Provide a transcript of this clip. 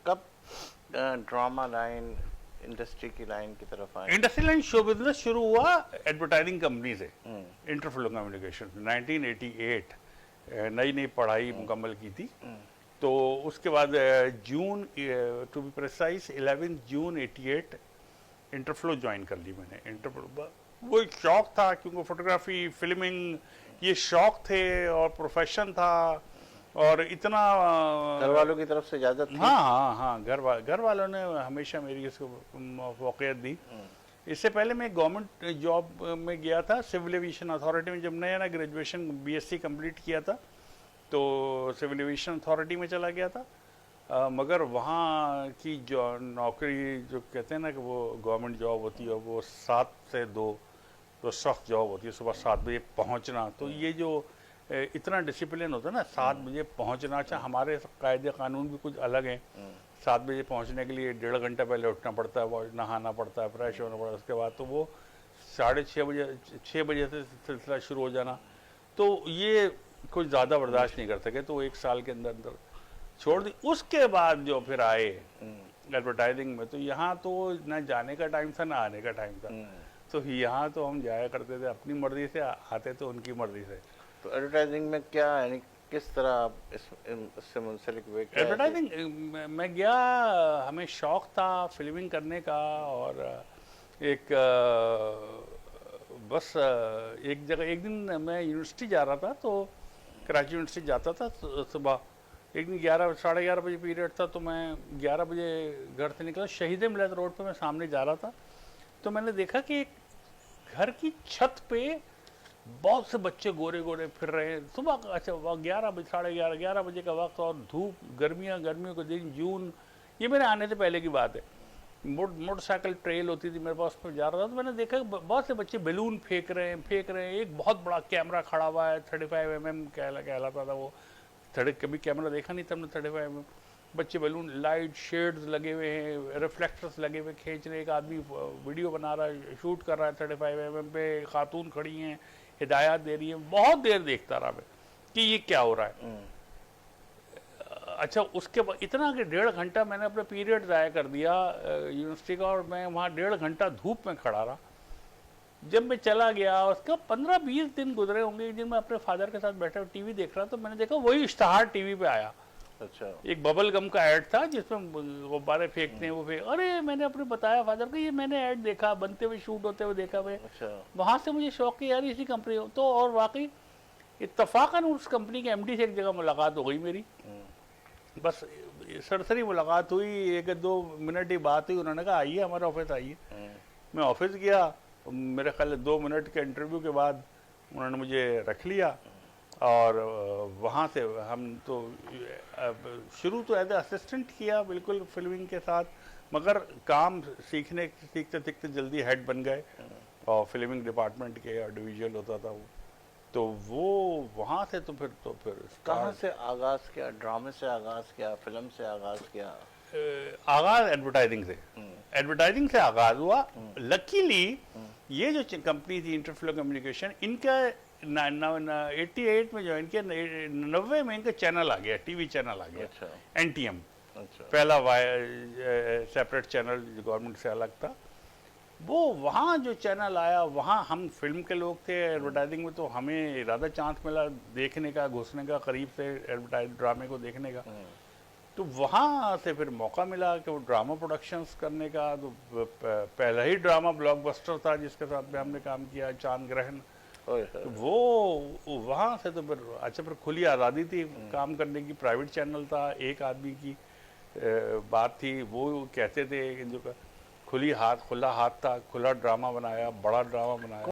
कब drama line industry की line की तरफ आए? इंडस्ट्री लाइन शो बिजनेस शुरू हुआ एडवर्टाइजिंग कंपनी से, इंटरफ्लो कम्युनिकेशन 1988 नई नई पढ़ाई मुकम्मल की थी। तो उसके बाद जून, टू बी प्रिसाइज 11 जून 88 इंटरफ्लो ज्वाइन कर ली मैंने। इंटरफ्लो वो एक शौक था, क्योंकि फोटोग्राफी फिल्मिंग ये शौक थे और प्रोफेशन था, और इतना घर वालों की तरफ से इजाजत थी? हाँ हाँ हाँ, घर वालों ने हमेशा मेरी इसको फौकियत दी। इससे पहले मैं गवर्नमेंट जॉब में गया था, सिविल एविएशन अथॉरिटी में। जब नया ग्रेजुएशन बीएससी कंप्लीट किया था तो सिविल एविएशन अथॉरिटी में चला गया था। मगर वहाँ की जो नौकरी, जो कहते हैं ना कि वो गवर्नमेंट जॉब होती है, वो 7 से 2 तो सख्त जॉब होती है, सुबह 7 बजे पहुँचना। तो ये जो इतना डिसिप्लिन होता है ना, 7 बजे पहुँचना। अच्छा, हमारे कायदे कानून भी कुछ अलग हैं। 7 बजे पहुँचने के लिए 1.5 घंटा पहले उठना पड़ता है, वो नहाना पड़ता है, फ्रेश होना पड़ता है। उसके बाद तो वो 6:30 बजे से सिलसिला शुरू हो जाना। तो ये कुछ ज़्यादा बर्दाश्त नहीं कर सके, तो 1 साल के अंदर अंदर छोड़ दी। उसके बाद जो फिर आए एडवर्टाइजिंग में, तो यहाँ तो ना जाने का टाइम था ना आने का टाइम था। तो यहाँ तो हम जाया करते थे अपनी मर्जी से, आते तो उनकी मर्जी से। तो एडवर्टाइजिंग में क्या, यानी किस तरह आप इससे मुंसलिक हुए? एडवर्टाइजिंग मैं गया, हमें शौक था फिल्मिंग करने का। और एक बस एक जगह, एक दिन मैं यूनिवर्सिटी जा रहा था, तो कराची यूनिवर्सिटी जाता था सुबह। एक दिन 11-11:30 बजे पीरियड था, तो मैं 11 बजे घर से निकला। शहीद मिलत रोड पे मैं सामने जा रहा था, तो मैंने देखा कि एक घर की छत पे बहुत से बच्चे गोरे गोरे फिर रहे हैं सुबह। अच्छा, 11 बजे, 11:30 बजे का वक्त, और धूप, गर्मियों के दिन, जून, ये मेरे आने से पहले की बात है। मोटरसाइकिल ट्रेल होती थी मेरे पास, पर जा रहा था, तो मैंने देखा बहुत से बच्चे बैलून फेंक रहे हैं। एक बहुत बड़ा कैमरा खड़ा हुआ है, 35mm कहलाता था वो। कभी कैमरा देखा नहीं था हमने 35mm। बच्चे बैलून, लाइट, शेड्स लगे हुए हैं, रिफ्लेक्टर्स लगे हुए, खींच रहे। एक आदमी वीडियो बना रहा है, शूट कर रहा है 35mm पे। खातून खड़ी हैं, हिदायत दे रही है। बहुत देर देखता रहा मैं कि ये क्या हो रहा है। अच्छा, उसके बाद इतना कि 1.5 घंटा मैंने अपना पीरियड ज़ाया कर दिया यूनिवर्सिटी का, और मैं वहाँ 1.5 घंटा धूप में खड़ा रहा। जब मैं चला गया, उसका 15-20 दिन गुजरे होंगे। एक दिन मैं अपने फादर के साथ बैठा टीवी देख रहा, तो मैंने देखा वही इश्तहार टीवी पे आया। अच्छा। एक बबल गम का ऐड था जिसमें गुब्बारे फेंकते हैं, वो फेंक। अरे, मैंने अपने बताया फादर को, ये मैंने ऐड देखा, बनते हुए, शूट होते हुए देखा मैं। अच्छा। वहाँ से मुझे शौक कि यार इसी कंपनी हो तो। और वाकई इत्तफाकन उस कंपनी के एमडी से एक जगह मुलाकात हो गई मेरी। बस सरसरी मुलाकात हुई, 1-2 मिनट ही बात हुई। उन्होंने कहा आइए हमारे ऑफिस आइए। मैं ऑफिस गया, मेरे ख्याल 2 मिनट के इंटरव्यू के बाद उन्होंने मुझे रख लिया। और वहाँ से हम तो शुरू तो एज ए असिस्टेंट किया बिल्कुल फिल्मिंग के साथ, मगर काम सीखते सीखते जल्दी हेड बन गए। और फिल्मिंग डिपार्टमेंट के डिविजन होता था वो। तो वो वहाँ से तो फिर कहाँ से आगाज़ किया? ड्रामे से आगाज़ किया, फिल्म से आगाज़ किया? आगाज़ एडवर्टाइजिंग से। एडवर्टाइजिंग से आगाज़ हुआ। लकीली ये जो कंपनी थी इंटरफ्लो कम्युनिकेशन, इनका 88 में ज्वाइन किया, 90 में इनका चैनल आ गया, टीवी चैनल आ गया। अच्छा। NTM। अच्छा। पहला सेपरेट चैनल जो गवर्नमेंट से अलग था वो। वहाँ जो चैनल आया, वहाँ हम फिल्म के लोग थे, एडवर्टाइजिंग में तो हमें ज़्यादा चांस मिला देखने का, घुसने का, करीब से एडवर्टाइज ड्रामे को देखने का। तो वहाँ से फिर मौका मिला कि वो ड्रामा प्रोडक्शंस करने का। तो पहला ही ड्रामा ब्लॉकबस्टर था जिसके साथ में हमने काम किया, चांद ग्रहण। तो वो वहाँ से तो फिर अच्छा, फिर खुली आज़ादी थी काम करने की। प्राइवेट चैनल था, एक आदमी की बात थी, वो कहते थे जो खुला हाथ था, खुला ड्रामा बनाया, बड़ा ड्रामा बनाया।